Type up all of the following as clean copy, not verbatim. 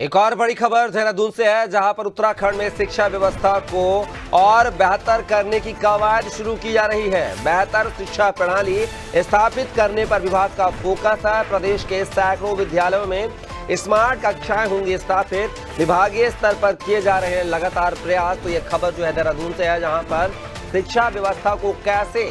एक और बड़ी खबर देहरादून से है, जहां पर उत्तराखंड में शिक्षा व्यवस्था को और बेहतर करने की कवायद शुरू की जा रही है। बेहतर शिक्षा प्रणाली स्थापित करने पर विभाग का फोकस है। प्रदेश के सैकड़ों विद्यालयों में स्मार्ट कक्षाएं होंगी स्थापित। विभागीय स्तर पर किए जा रहे हैं लगातार प्रयास। तो यह खबर जो है देहरादून से है, जहां पर शिक्षा व्यवस्था को कैसे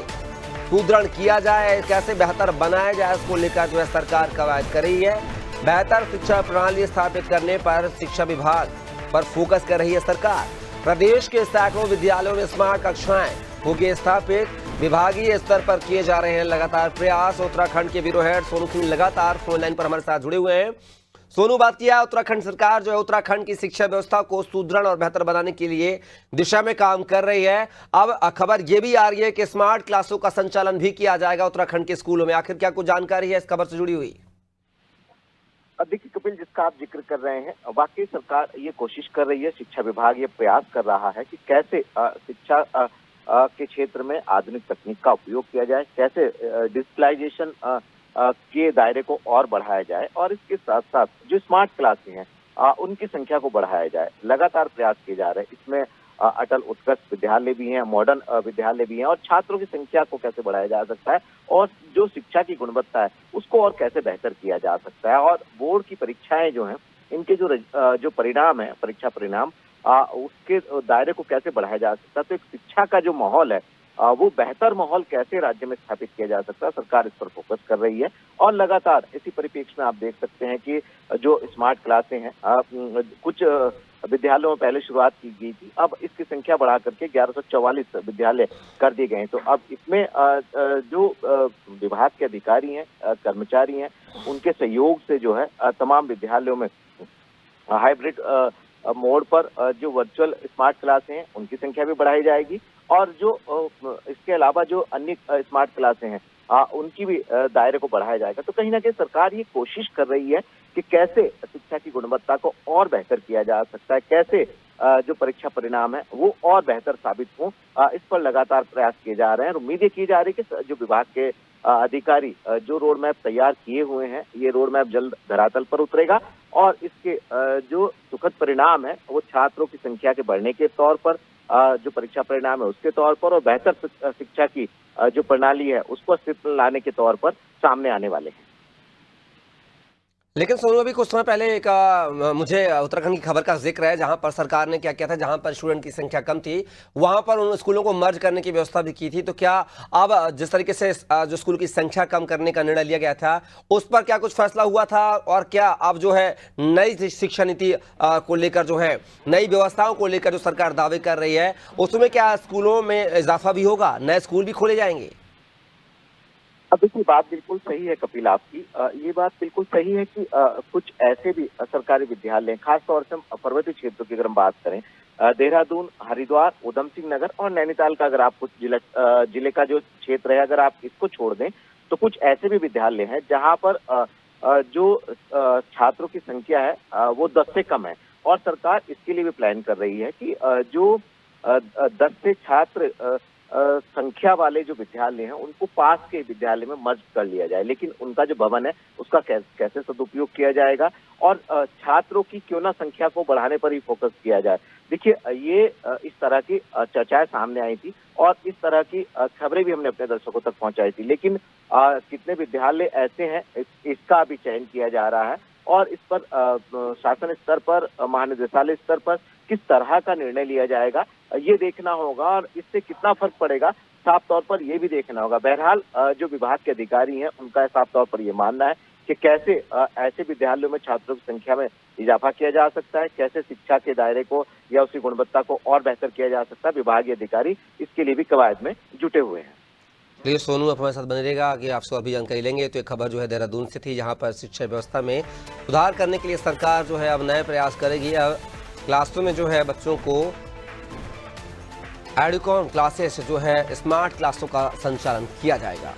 सुदृढ़ किया जाए, कैसे बेहतर बनाया जाए, इसको लेकर जो है सरकार कवायद कर रही है। बेहतर शिक्षा प्रणाली स्थापित करने पर शिक्षा विभाग पर फोकस कर रही है सरकार। प्रदेश के सैकड़ों विद्यालयों में स्मार्ट कक्षाएं होंगी स्थापित। विभागीय स्तर पर किए जा रहे हैं लगातार प्रयास। उत्तराखंड के ब्यूरो हेड सोनू सिंह लगातार फोन लाइन पर हमारे साथ जुड़े हुए हैं। सोनू, बात किया उत्तराखंड सरकार जो है उत्तराखंड की शिक्षा व्यवस्था को सुदृढ़ और बेहतर बनाने के लिए दिशा में काम कर रही है। अब खबर ये भी आ रही है कि स्मार्ट क्लासों का संचालन भी किया जाएगा उत्तराखंड के स्कूलों में। आखिर क्या कुछ जानकारी है इस खबर से जुड़ी हुई? देखिए कपिल, जिसका आप जिक्र कर रहे हैं, वाकई सरकार ये कोशिश कर रही है, शिक्षा विभाग ये प्रयास कर रहा है कि कैसे शिक्षा के क्षेत्र में आधुनिक तकनीक का उपयोग किया जाए, कैसे डिजिटलाइजेशन के दायरे को और बढ़ाया जाए और इसके साथ साथ जो स्मार्ट क्लासें हैं उनकी संख्या को बढ़ाया जाए। लगातार प्रयास किए जा रहे हैं। इसमें अटल उत्कृष्ट विद्यालय भी हैं, मॉडर्न विद्यालय भी हैं और छात्रों की संख्या को कैसे बढ़ाया जा सकता है और जो शिक्षा की गुणवत्ता है उसको और कैसे बेहतर किया जा सकता है। और बोर्ड की परीक्षाएं जो हैं, इनके जो परिणाम है, परीक्षा परिणाम उसके दायरे को कैसे बढ़ाया जा सकता है। तो एक शिक्षा का जो माहौल है वो बेहतर माहौल कैसे राज्य में स्थापित किया जा सकता है, सरकार इस पर फोकस कर रही है। और लगातार इसी परिप्रेक्ष्य में आप देख सकते हैं कि जो स्मार्ट क्लासें हैं, कुछ विद्यालयों में पहले शुरुआत की गई थी, अब इसकी संख्या बढ़ा करके 1144 विद्यालय कर दिए गए हैं। तो अब इसमें जो विभाग के अधिकारी हैं, कर्मचारी हैं, उनके सहयोग से जो है तमाम विद्यालयों में हाइब्रिड मोड पर जो वर्चुअल स्मार्ट क्लासें हैं उनकी संख्या भी बढ़ाई जाएगी और जो इसके अलावा जो अन्य स्मार्ट क्लासें हैं उनकी भी दायरे को बढ़ाया जाएगा। तो कहीं ना कहीं सरकार ये कोशिश कर रही है कि कैसे शिक्षा की गुणवत्ता को और बेहतर किया जा सकता है, कैसे जो परीक्षा परिणाम है वो और बेहतर साबित हो। इस पर लगातार प्रयास किए जा रहे हैं और उम्मीद ये की जा रही है कि जो विभाग के अधिकारी जो रोड मैप तैयार किए हुए हैं, ये रोड मैप जल्द धरातल पर उतरेगा और इसके जो सुखद परिणाम है वो छात्रों की संख्या के बढ़ने के तौर पर, जो परीक्षा परिणाम है उसके तौर पर और बेहतर शिक्षा की जो प्रणाली है उसको अस्तित्व लाने के तौर पर सामने आने वाले हैं। लेकिन सोनू, अभी कुछ समय पहले एक मुझे उत्तराखंड की खबर का जिक्र है, जहां पर सरकार ने क्या किया था, जहां पर स्टूडेंट की संख्या कम थी वहां पर उन स्कूलों को मर्ज करने की व्यवस्था भी की थी। तो क्या अब जिस तरीके से जो स्कूल की संख्या कम करने का निर्णय लिया गया था उस पर क्या कुछ फैसला हुआ था और क्या अब जो है नई शिक्षा नीति को लेकर जो है नई व्यवस्थाओं को लेकर जो सरकार दावे कर रही है उसमें क्या स्कूलों में इजाफा भी होगा, नए स्कूल भी खोले जाएंगे? अब देखिए, बात बिल्कुल सही है कपिल आपकी। ये बात बिल्कुल सही है कि कुछ ऐसे भी सरकारी विद्यालय, खासतौर से पर्वतीय क्षेत्रों की अगर हम बात करें, देहरादून, हरिद्वार, उधम सिंह नगर और नैनीताल का अगर आप कुछ जिले का जो क्षेत्र है अगर आप इसको छोड़ दें तो कुछ ऐसे भी विद्यालय हैं जहां पर जो छात्रों की संख्या है वो 10 से कम है और सरकार इसके लिए भी प्लान कर रही है कि जो 10 से छात्र संख्या वाले जो विद्यालय हैं उनको पास के विद्यालय में मर्ज कर लिया जाए, लेकिन उनका जो भवन है उसका कैसे सदुपयोग किया जाएगा और छात्रों की क्यों ना संख्या को बढ़ाने पर ही फोकस किया जाए। देखिए, ये इस तरह की चर्चाएं सामने आई थी और इस तरह की खबरें भी हमने अपने दर्शकों तक पहुंचाई थी, लेकिन कितने विद्यालय ऐसे हैं इसका भी चयन किया जा रहा है और इस पर शासन स्तर पर, महानिदेशालय स्तर पर किस तरह का निर्णय लिया जाएगा ये देखना होगा और इससे कितना फर्क पड़ेगा साफ तौर पर ये भी देखना होगा। बहरहाल जो विभाग के अधिकारी हैं उनका साफ तौर पर ये मानना है कि कैसे ऐसे विद्यालयों में छात्रों की संख्या में इजाफा किया जा सकता है, कैसे शिक्षा के दायरे को या उसकी गुणवत्ता को और बेहतर किया जा सकता है। विभागीय अधिकारी इसके लिए भी कवायद में जुटे हुए हैं। प्लीज सोनू, आप हमारे साथ बने रहेगा कि आपसे और भी जानकारी लेंगे। तो एक खबर जो है देहरादून से थी, जहां पर शिक्षा व्यवस्था में सुधार करने के लिए सरकार जो है अब नए प्रयास करेगी। अब क्लासों में जो है बच्चों को एडुकॉम क्लासेस जो है स्मार्ट क्लासों का संचालन किया जाएगा।